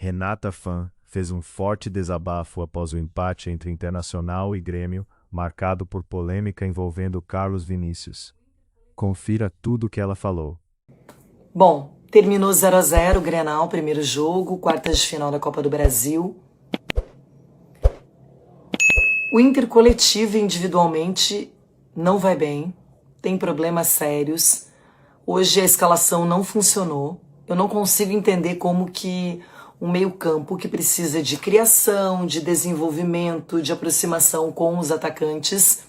Renata Fã fez um forte desabafo após o empate entre Internacional e Grêmio, marcado por polêmica envolvendo Carlos Vinícius. Confira tudo o que ela falou. Bom, terminou 0-0 o Grenal, primeiro jogo, quartas de final da Copa do Brasil. O Inter coletivo e individualmente não vai bem, tem problemas sérios. Hoje a escalação não funcionou. Eu não consigo entender como que um meio-campo que precisa de criação, de desenvolvimento, de aproximação com os atacantes,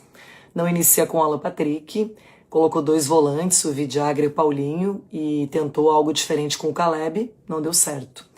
não inicia com o Alan Patrick, colocou 2 volantes, o Vidiagra e o Paulinho, e tentou algo diferente com o Caleb, não deu certo.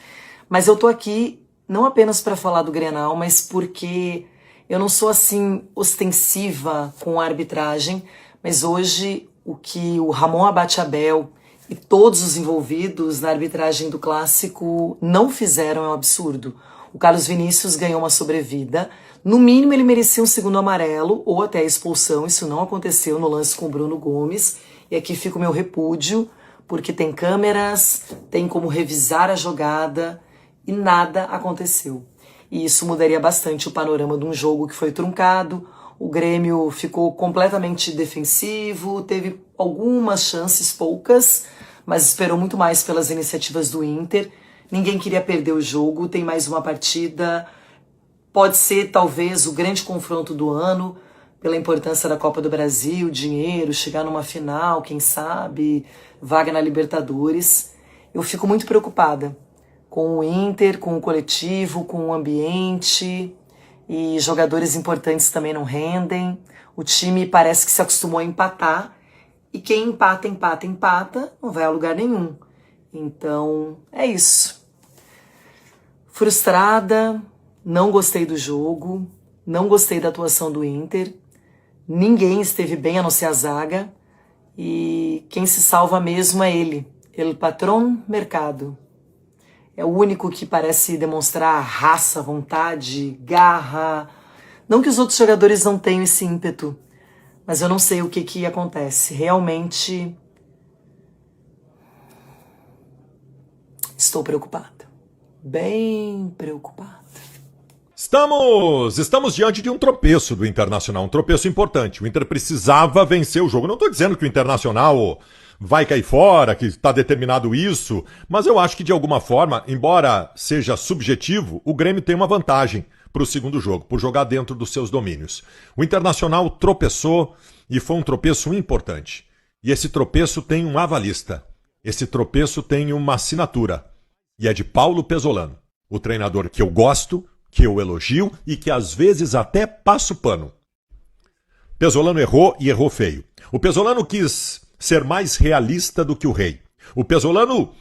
Mas eu tô aqui não apenas para falar do Grenal, mas porque eu não sou assim ostensiva com a arbitragem, mas hoje o que o Ramon Abate-Abel e todos os envolvidos na arbitragem do Clássico não fizeram é um absurdo. O Carlos Vinícius ganhou uma sobrevida. No mínimo, ele merecia um segundo amarelo ou até a expulsão. Isso não aconteceu no lance com o Bruno Gomes. E aqui fica o meu repúdio, porque tem câmeras, tem como revisar a jogada e nada aconteceu. E isso mudaria bastante o panorama de um jogo que foi truncado. O Grêmio ficou completamente defensivo, teve algumas chances, poucas, mas esperou muito mais pelas iniciativas do Inter. Ninguém queria perder o jogo, tem mais uma partida. Pode ser, talvez, o grande confronto do ano, pela importância da Copa do Brasil, dinheiro, chegar numa final, quem sabe, vaga na Libertadores. Eu fico muito preocupada com o Inter, com o coletivo, com o ambiente, e jogadores importantes também não rendem. O time parece que se acostumou a empatar, e quem empata, empata, empata, não vai a lugar nenhum. Então, é isso. Frustrada, não gostei do jogo, não gostei da atuação do Inter, ninguém esteve bem a não ser a zaga, e quem se salva mesmo é ele, El Patrón Mercado. É o único que parece demonstrar raça, vontade, garra. Não que os outros jogadores não tenham esse ímpeto, mas eu não sei o que acontece. Realmente estou preocupada. Bem preocupada. Estamos diante de um tropeço do Internacional, um tropeço importante. O Inter precisava vencer o jogo. Não estou dizendo que o Internacional vai cair fora, que está determinado isso, mas eu acho que de alguma forma, embora seja subjetivo, o Grêmio tem uma vantagem para o segundo jogo, por jogar dentro dos seus domínios. O Internacional tropeçou e foi um tropeço importante. E esse tropeço tem um avalista. Esse tropeço tem uma assinatura. E é de Paulo Pesolano, o treinador que eu gosto, que eu elogio e que às vezes até passo pano. Pesolano errou e errou feio. O Pesolano quis ser mais realista do que o rei. O Pesolano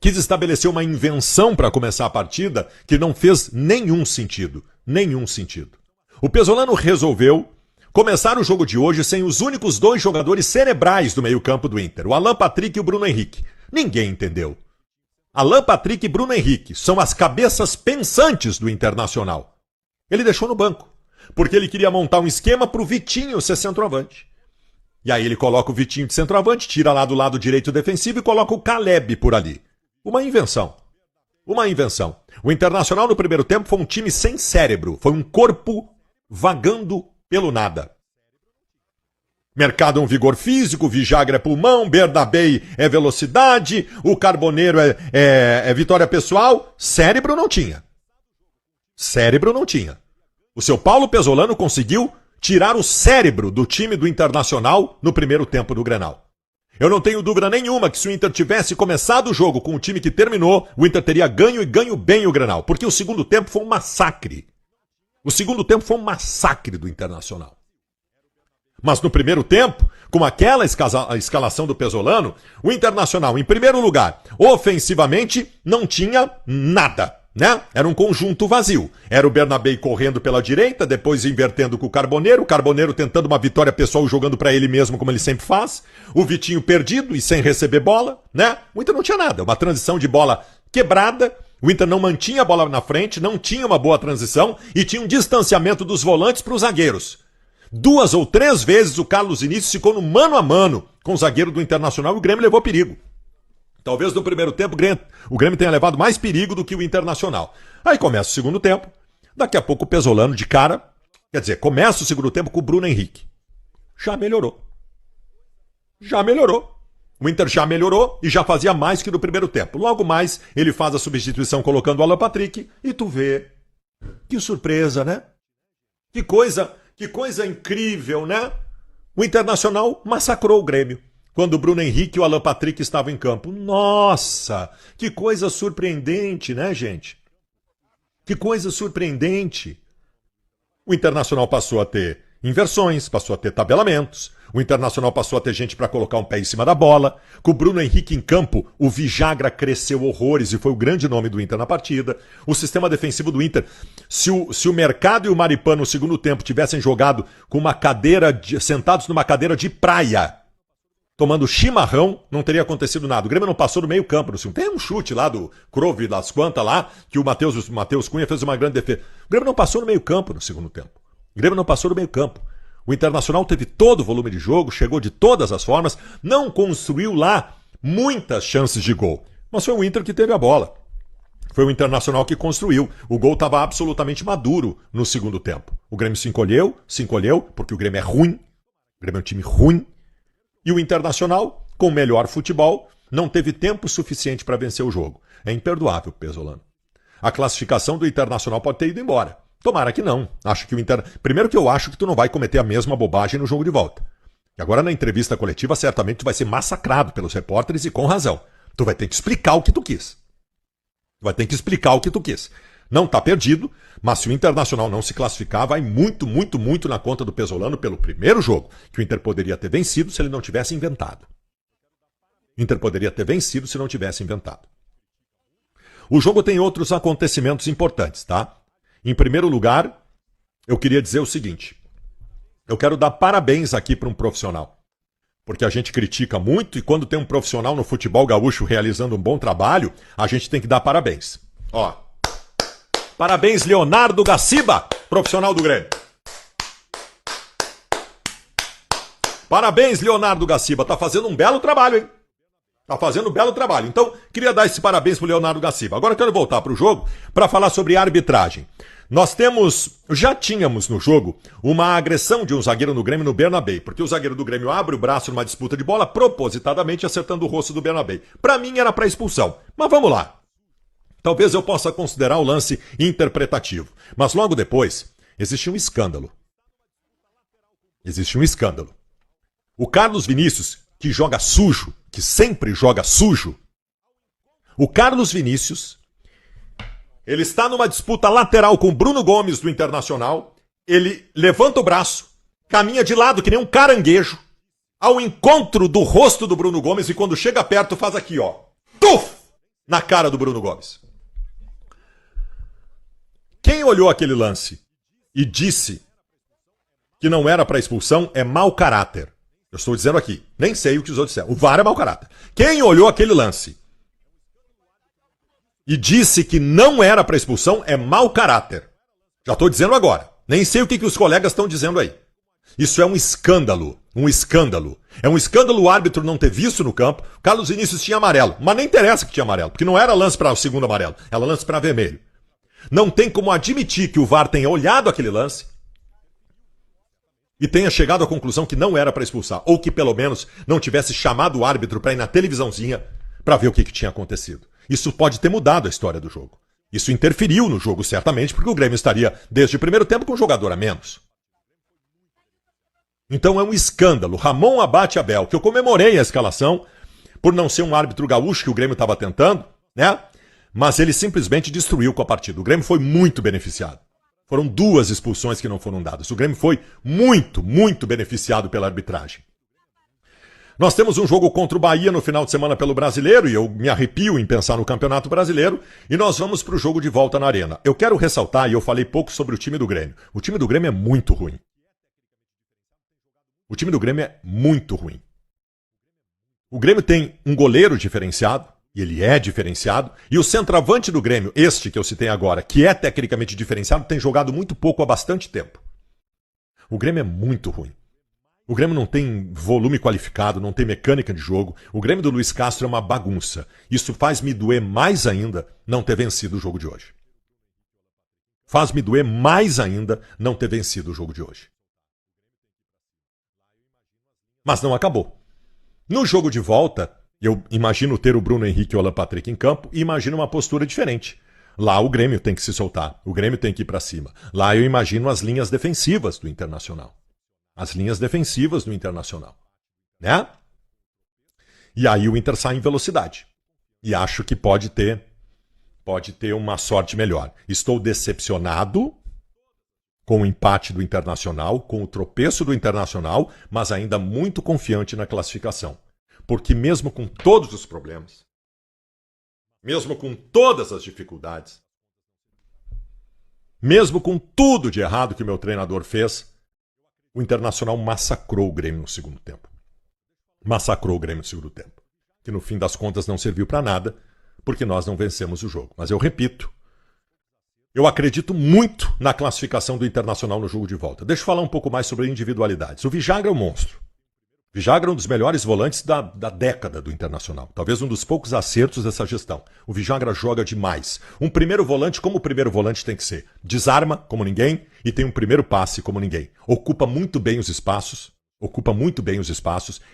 quis estabelecer uma invenção para começar a partida que não fez nenhum sentido. Nenhum sentido. O Pesolano resolveu começar o jogo de hoje sem os únicos 2 jogadores cerebrais do meio-campo do Inter, o Alan Patrick e o Bruno Henrique. Ninguém entendeu. Alan Patrick e Bruno Henrique são as cabeças pensantes do Internacional. Ele deixou no banco, porque ele queria montar um esquema para o Vitinho ser centroavante. E aí ele coloca o Vitinho de centroavante, tira lá do lado direito defensivo e coloca o Caleb por ali. Uma invenção. Uma invenção. O Internacional no primeiro tempo foi um time sem cérebro. Foi um corpo vagando pelo nada. Mercado é um vigor físico, Vijagra é pulmão, Bernabei é velocidade, o Carboneiro é vitória pessoal. Cérebro não tinha. Cérebro não tinha. O seu Paulo Pesolano conseguiu tirar o cérebro do time do Internacional no primeiro tempo do Grenal. Eu não tenho dúvida nenhuma que se o Inter tivesse começado o jogo com o time que terminou, o Inter teria ganho e ganho bem o Grenal, porque o segundo tempo foi um massacre. O segundo tempo foi um massacre do Internacional. Mas no primeiro tempo, com aquela escalação do Pesolano, o Internacional, em primeiro lugar, ofensivamente, não tinha nada. Né? Era um conjunto vazio. Era o Bernabei correndo pela direita, depois invertendo com o Carboneiro tentando uma vitória pessoal jogando para ele mesmo, como ele sempre faz. O Vitinho perdido e sem receber bola, né? O Inter não tinha nada. Uma transição de bola quebrada. O Inter não mantinha a bola na frente, não tinha uma boa transição e tinha um distanciamento dos volantes para os zagueiros. 2 ou 3 vezes o Carlos Vinícius ficou no mano a mano com o zagueiro do Internacional e o Grêmio levou perigo. Talvez no primeiro tempo o Grêmio tenha levado mais perigo do que o Internacional. Aí começa o segundo tempo, daqui a pouco o Pesolano de cara, quer dizer, começa o segundo tempo com o Bruno Henrique. Já melhorou. Já melhorou. O Inter já melhorou e já fazia mais que no primeiro tempo. Logo mais, ele faz a substituição colocando o Alan Patrick e tu vê. Que surpresa, né? Que coisa incrível, né? O Internacional massacrou o Grêmio quando o Bruno Henrique e o Alan Patrick estavam em campo. Nossa, que coisa surpreendente, né, gente? Que coisa surpreendente. O Internacional passou a ter inversões, passou a ter tabelamentos. O Internacional passou a ter gente para colocar um pé em cima da bola. Com o Bruno Henrique em campo, o Vijagra cresceu horrores e foi o grande nome do Inter na partida. O sistema defensivo do Inter, se o Mercado e o Maripã no segundo tempo tivessem jogado com uma cadeira, sentados numa cadeira de praia, tomando chimarrão, não teria acontecido nada. O Grêmio não passou no meio campo no segundo. Tem um chute lá do Crove das Quantas lá, que o Matheus Cunha fez uma grande defesa. O Grêmio não passou no meio campo no segundo tempo. O Grêmio não passou no meio campo. O Internacional teve todo o volume de jogo, chegou de todas as formas, não construiu lá muitas chances de gol. Mas foi o Inter que teve a bola. Foi o Internacional que construiu. O gol estava absolutamente maduro no segundo tempo. O Grêmio se encolheu, porque o Grêmio é ruim. O Grêmio é um time ruim. E o Internacional, com melhor futebol, não teve tempo suficiente para vencer o jogo. É imperdoável, Pesolano. A classificação do Internacional pode ter ido embora. Tomara que não. Acho que o Inter... Primeiro que eu acho que tu não vai cometer a mesma bobagem no jogo de volta. E agora na entrevista coletiva, certamente tu vai ser massacrado pelos repórteres e com razão. Tu vai ter que explicar o que tu quis. Não tá perdido, mas se o Internacional não se classificar, vai muito na conta do Pesolano pelo primeiro jogo, que o Inter poderia ter vencido se ele não tivesse inventado. O jogo tem outros acontecimentos importantes, tá? Em primeiro lugar, eu queria dizer o seguinte. Eu quero dar parabéns aqui para um profissional. Porque a gente critica muito e quando tem um profissional no futebol gaúcho realizando um bom trabalho, a gente tem que dar parabéns. Ó. Parabéns, Leonardo Gaciba, profissional do Grêmio. Parabéns, Leonardo Gaciba. Tá fazendo um belo trabalho, hein? Então, queria dar esse parabéns pro Leonardo Gaciba. Agora eu quero voltar pro jogo para falar sobre arbitragem. Já tínhamos no jogo uma agressão de um zagueiro no Grêmio no Bernabéu, porque o zagueiro do Grêmio abre o braço numa disputa de bola, propositadamente acertando o rosto do Bernabéu. Para mim era para expulsão, mas vamos lá. Talvez eu possa considerar o lance interpretativo, mas logo depois existe um escândalo. O Carlos Vinícius, que joga sujo, que sempre joga sujo, o Carlos Vinícius, ele está numa disputa lateral com o Bruno Gomes do Internacional, ele levanta o braço, caminha de lado que nem um caranguejo, ao encontro do rosto do Bruno Gomes e quando chega perto faz aqui, ó, tuf, na cara do Bruno Gomes. Quem olhou aquele lance e disse que não era para expulsão é mau caráter. Eu estou dizendo aqui, nem sei o que os outros disseram. O VAR é mau caráter. Quem olhou aquele lance e disse que não era para expulsão é mau caráter. Já estou dizendo agora. Nem sei o que os colegas estão dizendo aí. Isso é um escândalo. É um escândalo o árbitro não ter visto no campo. Carlos Vinícius tinha amarelo, mas nem interessa que tinha amarelo, porque não era lance para o segundo amarelo, era lance para vermelho. Não tem como admitir que o VAR tenha olhado aquele lance e tenha chegado à conclusão que não era para expulsar, ou que pelo menos não tivesse chamado o árbitro para ir na televisãozinha para ver o que tinha acontecido. Isso pode ter mudado a história do jogo. Isso interferiu no jogo certamente, porque o Grêmio estaria desde o primeiro tempo com um jogador a menos. Então é um escândalo. Ramon Abate Abel, que eu comemorei a escalação por não ser um árbitro gaúcho que o Grêmio estava tentando, né? Mas ele simplesmente destruiu com a partida. O Grêmio foi muito beneficiado. Foram 2 expulsões que não foram dadas. O Grêmio foi muito beneficiado pela arbitragem. Nós temos um jogo contra o Bahia no final de semana pelo Brasileiro, e eu me arrepio em pensar no Campeonato Brasileiro, e nós vamos para o jogo de volta na Arena. Eu quero ressaltar, e eu falei pouco sobre o time do Grêmio. O time do Grêmio é muito ruim. O Grêmio tem um goleiro diferenciado, e ele é diferenciado, e o centroavante do Grêmio, este que eu citei agora, que é tecnicamente diferenciado, tem jogado muito pouco há bastante tempo. O Grêmio é muito ruim. O Grêmio não tem volume qualificado, não tem mecânica de jogo. O Grêmio do Luiz Castro é uma bagunça. Isso faz me doer mais ainda não ter vencido o jogo de hoje. Faz-me doer mais ainda não ter vencido o jogo de hoje. Mas não acabou. No jogo de volta, eu imagino ter o Bruno Henrique e o Alan Patrick em campo e imagino uma postura diferente. Lá o Grêmio tem que se soltar, o Grêmio tem que ir para cima. Lá eu imagino as linhas defensivas do Internacional. As linhas defensivas do Internacional. Né? E aí o Inter sai em velocidade. E acho que pode ter uma sorte melhor. Estou decepcionado com o empate do Internacional, com o tropeço do Internacional, mas ainda muito confiante na classificação. Porque mesmo com todos os problemas, mesmo com todas as dificuldades, mesmo com tudo de errado que o meu treinador fez, o Internacional massacrou o Grêmio no segundo tempo. Massacrou o Grêmio no segundo tempo. Que no fim das contas não serviu para nada, porque nós não vencemos o jogo. Mas eu repito, eu acredito muito na classificação do Internacional no jogo de volta. Deixa eu falar um pouco mais sobre individualidades. O Vijagra é um monstro. O Vijagra é um dos melhores volantes da década do Internacional. Talvez um dos poucos acertos dessa gestão. O Vijagra joga demais. Um primeiro volante, como o primeiro volante tem que ser. Desarma como ninguém e tem um primeiro passe como ninguém. Ocupa muito bem os espaços.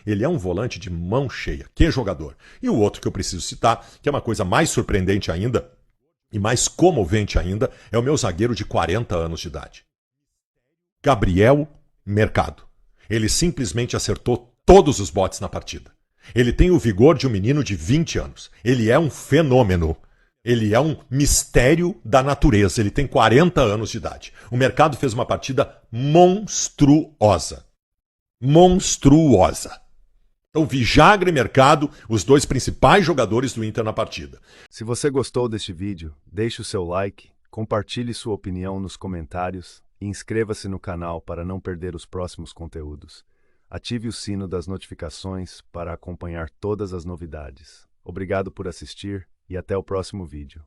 Ele é um volante de mão cheia. Que jogador. E o outro que eu preciso citar, que é uma coisa mais surpreendente ainda, e mais comovente ainda, é o meu zagueiro de 40 anos de idade. Gabriel Mercado. Ele simplesmente acertou todos os botes na partida. Ele tem o vigor de um menino de 20 anos. Ele é um fenômeno. Ele é um mistério da natureza. Ele tem 40 anos de idade. O Mercado fez uma partida monstruosa. Monstruosa. Então, Vijagra e Mercado, os dois principais jogadores do Inter na partida. Se você gostou deste vídeo, deixe o seu like, compartilhe sua opinião nos comentários e inscreva-se no canal para não perder os próximos conteúdos. Ative o sino das notificações para acompanhar todas as novidades. Obrigado por assistir e até o próximo vídeo.